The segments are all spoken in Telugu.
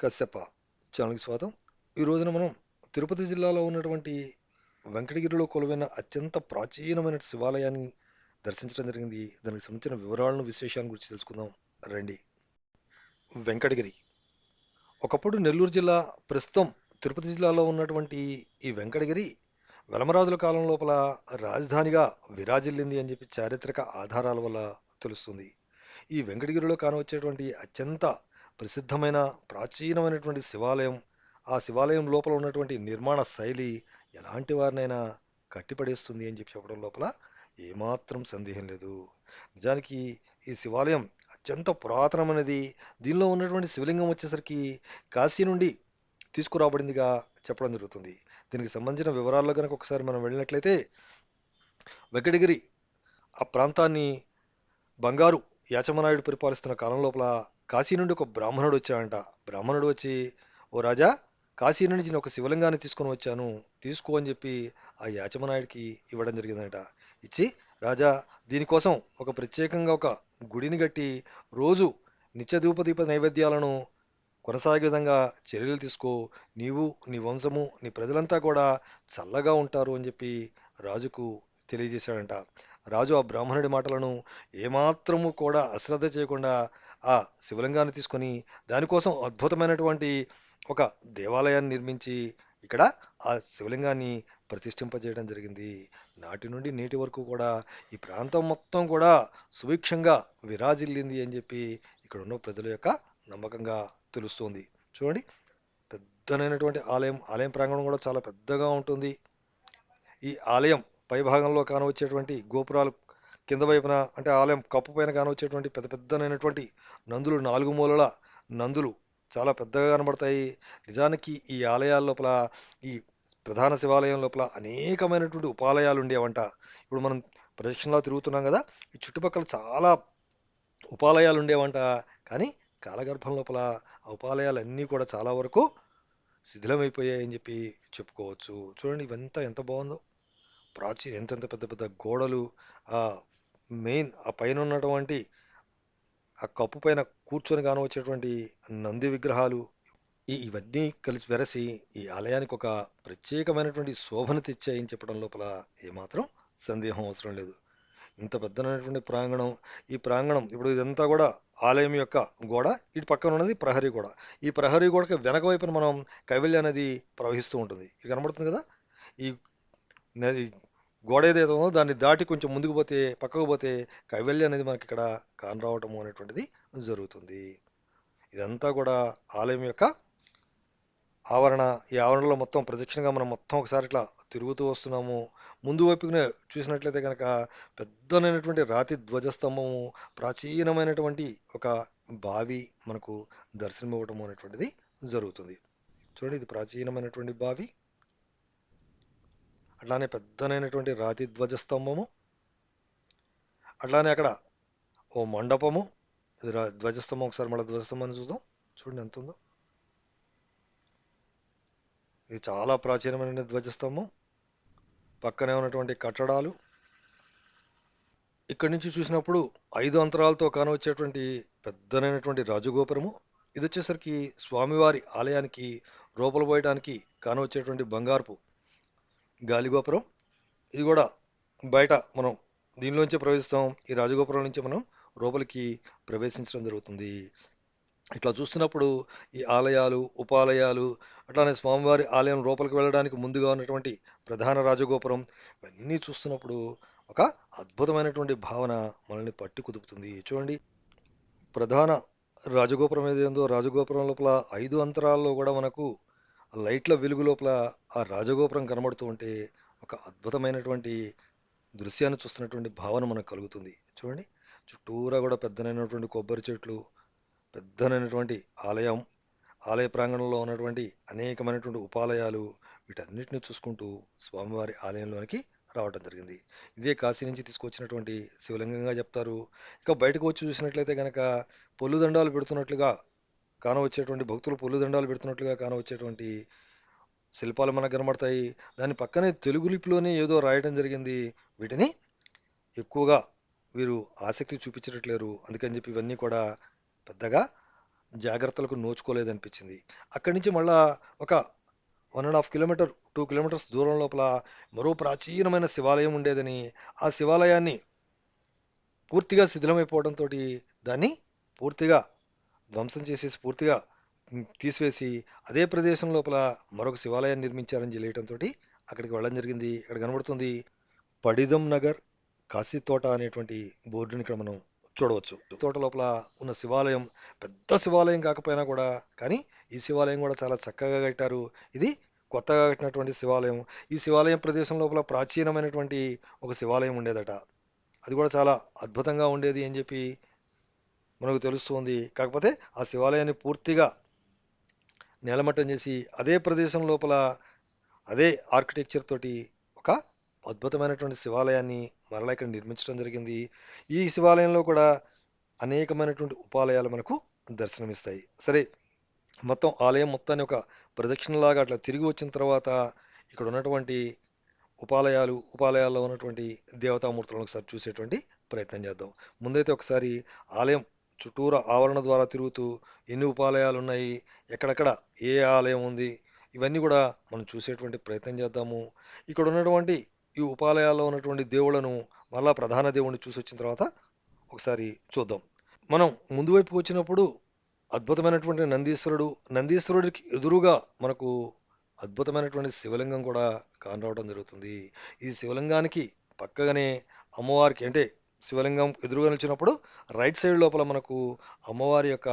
కశ్యప ఛానల్కి స్వాగతం. ఈ రోజున మనం తిరుపతి జిల్లాలో ఉన్నటువంటి వెంకటగిరిలో కొలువైన అత్యంత ప్రాచీనమైన శివాలయాన్ని దర్శించడం జరిగింది. దానికి సంబంధించిన వివరాలను విశేషాల గురించి తెలుసుకుందాం రండి. వెంకటగిరి ఒకప్పుడు నెల్లూరు జిల్లా, ప్రస్తుతం తిరుపతి జిల్లాలో ఉన్నటువంటి ఈ వెంకటగిరి వెలమరాజుల కాలం లోపల రాజధానిగా విరాజిల్లింది అని చెప్పి చారిత్రక ఆధారాల వల్ల తెలుస్తుంది. ఈ వెంకటగిరిలో కానవచ్చేటువంటి అత్యంత ప్రసిద్ధమైన ప్రాచీనమైనటువంటి శివాలయం, ఆ శివాలయం లోపల ఉన్నటువంటి నిర్మాణ శైలి ఎలాంటి వారినైనా కట్టిపడేస్తుంది అని చెప్పి చెప్పడం లోపల ఏమాత్రం సందేహం లేదు. నిజానికి ఈ శివాలయం అత్యంత పురాతనమైనది. దీనిలో ఉన్నటువంటి శివలింగం వచ్చేసరికి కాశీ నుండి తీసుకురాబడిందిగా చెప్పడం జరుగుతుంది. దీనికి సంబంధించిన వివరాల్లో కనుక ఒకసారి మనం వెళ్ళినట్లయితే, వెంకటగిరి ఆ ప్రాంతాన్ని బంగారు యాచమనాయుడు పరిపాలిస్తున్న కాలం లోపల కాశీ నుండి ఒక బ్రాహ్మణుడు వచ్చాడంట. బ్రాహ్మణుడు వచ్చి, ఓ రాజా, కాశీ నుంచి నేను ఒక శివలింగాన్ని తీసుకొని వచ్చాను, తీసుకో అని చెప్పి ఆ యాచమనాయుడికి ఇవ్వడం జరిగిందంట. ఇచ్చి, రాజా, దీనికోసం ఒక ప్రత్యేకంగా ఒక గుడిని కట్టి రోజు నిత్య ధూపదీప నైవేద్యాలను కొనసాగే విధంగా చర్యలు తీసుకో, నీవు, నీ వంశము, నీ ప్రజలంతా కూడా చల్లగా ఉంటారు అని చెప్పి రాజుకు తెలియజేశాడంట. రాజు ఆ బ్రాహ్మణుడి మాటలను ఏమాత్రము కూడా అశ్రద్ధ చేయకుండా ఆ శివలింగాన్ని తీసుకొని దానికోసం అద్భుతమైనటువంటి ఒక దేవాలయాన్ని నిర్మించి ఇక్కడ ఆ శివలింగాన్ని ప్రతిష్ఠింపజేయడం జరిగింది. నాటి నుండి నేటి వరకు కూడా ఈ ప్రాంతం మొత్తం కూడా సుభిక్షంగా విరాజిల్లింది అని చెప్పి ఇక్కడ ఉన్న ప్రజల యొక్క నమ్మకంగా తెలుస్తుంది. చూడండి, పెద్దనైనటువంటి ఆలయం ప్రాంగణం కూడా చాలా పెద్దగా ఉంటుంది. ఈ ఆలయం పై భాగంలో కానవచ్చేటువంటి గోపురాలు కింద వైపున, అంటే ఆలయం కప్పు పైన కానవచ్చేటువంటి పెద్ద పెద్దనైనటువంటి నందులు, నాలుగు మూలల నందులు చాలా పెద్దగా కనబడతాయి. నిజానికి ఈ ఆలయాల లోపల, ఈ ప్రధాన శివాలయం లోపల అనేకమైనటువంటి ఉపాలయాలు ఉండేవంట. ఇప్పుడు మనం ప్రదక్షిణలో తిరుగుతున్నాం కదా, ఈ చుట్టుపక్కల చాలా ఉపాలయాలు ఉండేవంట. కానీ కాలగర్భం లోపల ఆ ఉపాలయాలన్నీ కూడా చాలా వరకు శిథిలమైపోయాయని చెప్పి చెప్పుకోవచ్చు. చూడండి, ఇవంతా ఎంత బాగుందో. ఎంతెంత పెద్ద పెద్ద గోడలు, ఆ మెయిన్ ఆ పైన ఉన్నటువంటి ఆ కప్పు పైన కూర్చొని కానవచ్చేటువంటి నంది విగ్రహాలు, ఇవన్నీ కలిసి వెరసి ఈ ఆలయానికి ఒక ప్రత్యేకమైనటువంటి శోభను తెచ్చాయని చెప్పడం లోపల ఏమాత్రం సందేహం అవసరం లేదు. ఇంత పెద్దనైనటువంటి ప్రాంగణం, ఈ ప్రాంగణం ఇప్పుడు ఇదంతా కూడా ఆలయం యొక్క గోడ, ఇటు పక్కన ఉన్నది ప్రహరీ గోడ. ఈ ప్రహరీ గోడకి వెనక వైపున మనం కైవల్య నది ప్రవహిస్తూ ఉంటుంది. ఇది కనబడుతుంది కదా. ఈ నది గోడ ఏదైతే ఉందో దాన్ని దాటి కొంచెం ముందుకు పోతే, పక్కకు పోతే కైవల్య అనేది మనకి ఇక్కడ కానరావటం అనేటువంటిది జరుగుతుంది. ఇదంతా కూడా ఆలయం యొక్క ఆవరణ. ఈ ఆవరణలో మొత్తం ప్రదక్షిణగా మనం మొత్తం ఒకసారి ఇట్లా తిరుగుతూ వస్తున్నాము. ముందు వైపునే చూసినట్లయితే కనుక పెద్దనైనటువంటి రాతి ధ్వజస్తంభము, ప్రాచీనమైనటువంటి ఒక బావి మనకు దర్శనమివ్వటం అనేటువంటిది జరుగుతుంది. చూడండి, ఇది ప్రాచీనమైనటువంటి బావి. అట్లానే పెద్దనైనటువంటి రాతి ధ్వజస్తంభము, అట్లానే అక్కడ ఓ మండపము. ఇది ధ్వజస్తంభం. ఒకసారి మళ్ళీ ధ్వజస్తంభాన్ని చూద్దాం. చూడండి ఎంత ఉందో. ఇది చాలా ప్రాచీనమైన ధ్వజస్తంభం. పక్కనే ఉన్నటువంటి కట్టడాలు. ఇక్కడి నుంచి చూసినప్పుడు 5 అంతరాలతో కానవచ్చేటువంటి పెద్దనైనటువంటి రాజగోపురము. ఇది వచ్చేసరికి స్వామివారి ఆలయానికి రూపలు పోయడానికి కానవచ్చేటువంటి బంగారపు గాలిగోపురం. ఇది కూడా బయట మనం దీనిలోంచే ప్రవేశిస్తాం. ఈ రాజగోపురం నుంచి మనం లోపలికి ప్రవేశించడం జరుగుతుంది. ఇట్లా చూస్తున్నప్పుడు ఈ ఆలయాలు, ఉపాలయాలు, అట్లానే స్వామివారి ఆలయం లోపలికి వెళ్ళడానికి ముందుగా ఉన్నటువంటి ప్రధాన రాజగోపురం, ఇవన్నీ చూస్తున్నప్పుడు ఒక అద్భుతమైనటువంటి భావన మనల్ని పట్టి కుదుపుతుంది. చూడండి, ప్రధాన రాజగోపురం ఏదేందో, రాజగోపురం లోపల 5 అంతరాల్లో కూడా మనకు లైట్ల వెలుగు లోపల ఆ రాజగోపురం కనబడుతూ ఉంటే ఒక అద్భుతమైనటువంటి దృశ్యాన్ని చూస్తున్నటువంటి భావన మనకు కలుగుతుంది. చూడండి, చుట్టూరా కూడా పెద్దనైనటువంటి కొబ్బరి చెట్లు, పెద్దనైనటువంటి ఆలయం, ఆలయ ప్రాంగణంలో ఉన్నటువంటి అనేకమైనటువంటి ఉపాలయాలు, వీటన్నిటిని చూసుకుంటూ స్వామివారి ఆలయంలోనికి రావడం జరిగింది. ఇదే కాశీ నుంచి తీసుకొచ్చినటువంటి శివలింగంగా చెప్తారు. ఇక బయటకు వచ్చి చూసినట్లయితే కనుక పొల్లుదండాలు పెడుతున్నట్లుగా కానవచ్చేటువంటి భక్తులు పొల్లుదండాలు పెడుతున్నట్లుగా కానవచ్చేటువంటి శిల్పాలు మనకు కనబడతాయి. దాని పక్కనే తెలుగు లిపిలోనే ఏదో రాయడం జరిగింది. వీటిని ఎక్కువగా వీరు ఆసక్తి చూపించట్లేరు. అందుకని చెప్పి ఇవన్నీ కూడా పెద్దగా జాగ్రత్తలకు నోచుకోలేదనిపించింది. అక్కడి నుంచి మళ్ళా ఒక 1.5 కిలోమీటర్ 2 కిలోమీటర్స్ దూరం లోపల మరో ప్రాచీనమైన శివాలయం ఉండేదని, ఆ శివాలయాన్ని పూర్తిగా శిథిలమైపోవడంతో దాన్ని పూర్తిగా ధ్వంసం చేసేసి పూర్తిగా తీసివేసి అదే ప్రదేశం లోపల మరొక శివాలయాన్ని నిర్మించారని తెలియటంతో అక్కడికి వెళ్ళడం జరిగింది. ఇక్కడ కనబడుతుంది పడిదం నగర్ కాశీ తోట అనేటువంటి బోర్డుని ఇక్కడ మనం చూడవచ్చు. తోట లోపల ఉన్న శివాలయం పెద్ద శివాలయం కాకపోయినా కూడా కానీ ఈ శివాలయం కూడా చాలా చక్కగా కట్టారు. ఇది కొత్తగా కట్టినటువంటి శివాలయం. ఈ శివాలయం ప్రదేశం లోపల ప్రాచీనమైనటువంటి ఒక శివాలయం ఉండేదట. అది కూడా చాలా అద్భుతంగా ఉండేది అని చెప్పి మనకు తెలుస్తుంది. కాకపోతే ఆ శివాలయాన్ని పూర్తిగా నేలమట్టం చేసి అదే ప్రదేశం లోపల అదే ఆర్కిటెక్చర్ తోటి ఒక అద్భుతమైనటువంటి శివాలయాన్ని మరలా ఇక్కడ నిర్మించడం జరిగింది. ఈ శివాలయంలో కూడా అనేకమైనటువంటి ఉపాలయాలు మనకు దర్శనమిస్తాయి. సరే, మొత్తం ఆలయం మొత్తాన్ని ఒక ప్రదక్షిణలాగా అట్లా తిరిగి వచ్చిన తర్వాత ఇక్కడ ఉన్నటువంటి ఉపాలయాల్లో ఉన్నటువంటి దేవతామూర్తులను ఒకసారి చూసేటువంటి ప్రయత్నం చేద్దాం. ముందైతే ఒకసారి ఆలయం చుట్టూరా ఆవరణ ద్వారా తిరుగుతూ ఎన్ని ఉపాలయాలు ఉన్నాయి, ఎక్కడెక్కడ ఏ ఆలయం ఉంది, ఇవన్నీ కూడా మనం చూసేటువంటి ప్రయత్నం చేద్దాము. ఇక్కడ ఉన్నటువంటి ఈ ఉపాలయాల్లో ఉన్నటువంటి దేవుళ్ళను మళ్ళా ప్రధాన దేవుణ్ణి చూసి వచ్చిన తర్వాత ఒకసారి చూద్దాం. మనం ముందు వైపుకి వచ్చినప్పుడు అద్భుతమైనటువంటి నందీశ్వరుడికి ఎదురుగా మనకు అద్భుతమైనటువంటి శివలింగం కూడా కానరావడం జరుగుతుంది. ఈ శివలింగానికి పక్కగానే అమ్మవారికి అంటే శివలింగం ఎదురుగా నిలిచినప్పుడు రైట్ సైడ్ లోపల మనకు అమ్మవారి యొక్క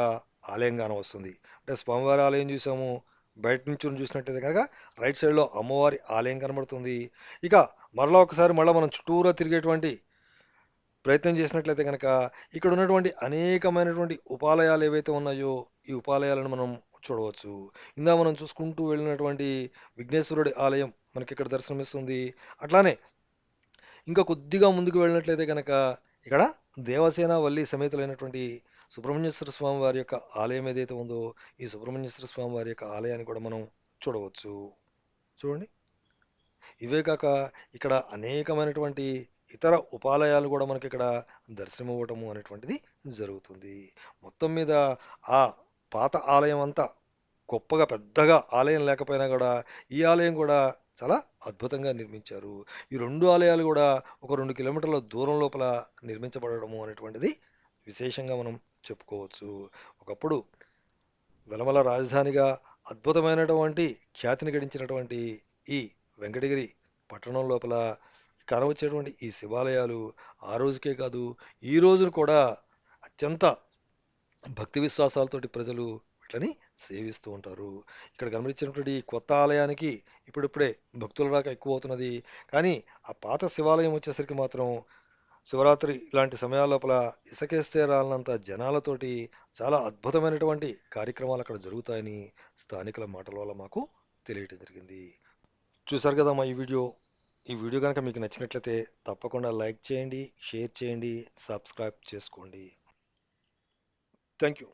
ఆలయం కానవస్తుంది. అంటే స్వామివారి ఆలయం చూసాము, బయట నుంచి చూసినట్టయితే కనుక రైట్ సైడ్లో అమ్మవారి ఆలయం కనబడుతుంది. ఇక మరలా ఒకసారి మళ్ళీ మనం చుట్టూరా తిరిగేటువంటి ప్రయత్నం చేసినట్లయితే కనుక ఇక్కడ ఉన్నటువంటి అనేకమైనటువంటి ఉపాలయాలు ఏవైతే ఉన్నాయో ఈ ఉపాలయాలను మనం చూడవచ్చు. ఇందా మనం చూసుకుంటూ వెళ్ళినటువంటి విఘ్నేశ్వరుడి ఆలయం మనకి ఇక్కడ దర్శనమిస్తుంది. అట్లానే ఇంకా కొద్దిగా ముందుకు వెళ్ళినట్లయితే కనుక ఇక్కడ దేవసేన వల్లి సమేతులైనటువంటి సుబ్రహ్మణ్యేశ్వర స్వామి వారి యొక్క ఆలయం ఏదైతే ఉందో ఈ సుబ్రహ్మణ్యేశ్వర స్వామి వారి యొక్క ఆలయాన్ని కూడా మనం చూడవచ్చు. చూడండి, ఇవే కాక ఇక్కడ అనేకమైనటువంటి ఇతర ఉపాలయాలు కూడా మనకి ఇక్కడ దర్శనం ఇవ్వటము అనేటువంటిది జరుగుతుంది. మొత్తం మీద ఆ పాత ఆలయం అంతా గొప్పగా పెద్దగా ఆలయం లేకపోయినా కూడా ఈ ఆలయం కూడా చాలా అద్భుతంగా నిర్మించారు. ఈ రెండు ఆలయాలు కూడా ఒక 2 కిలోమీటర్ల దూరం లోపల నిర్మించబడము అనేటువంటిది విశేషంగా మనం చెప్పుకోవచ్చు. ఒకప్పుడు వెలమల రాజధానిగా అద్భుతమైనటువంటి ఖ్యాతిని గడించినటువంటి ఈ వెంకటగిరి పట్టణం లోపల కనవచ్చేటువంటి ఈ శివాలయాలు ఆ రోజుకే కాదు ఈ రోజును కూడా అత్యంత భక్తి విశ్వాసాలతోటి ప్రజలు వీటిని సేవిస్తూ ఉంటారు. ఇక్కడ గమనించినటువంటి ఈ కొత్త ఆలయానికి ఇప్పుడిప్పుడే భక్తుల రాక ఎక్కువ అవుతున్నది. కానీ ఆ పాత శివాలయం వచ్చేసరికి మాత్రం శివరాత్రి ఇలాంటి సమయాల లోపల ఇసకేస్తే రాలనంత జనాలతోటి చాలా అద్భుతమైనటువంటి కార్యక్రమాలు అక్కడ జరుగుతాయని స్థానికుల మాటల వల్ల మాకు తెలియటం జరిగింది. చూసారు కదా మా ఈ వీడియో కనుక మీకు నచ్చినట్లయితే తప్పకుండా లైక్ చేయండి, షేర్ చేయండి, సబ్స్క్రైబ్ చేసుకోండి. Thank you.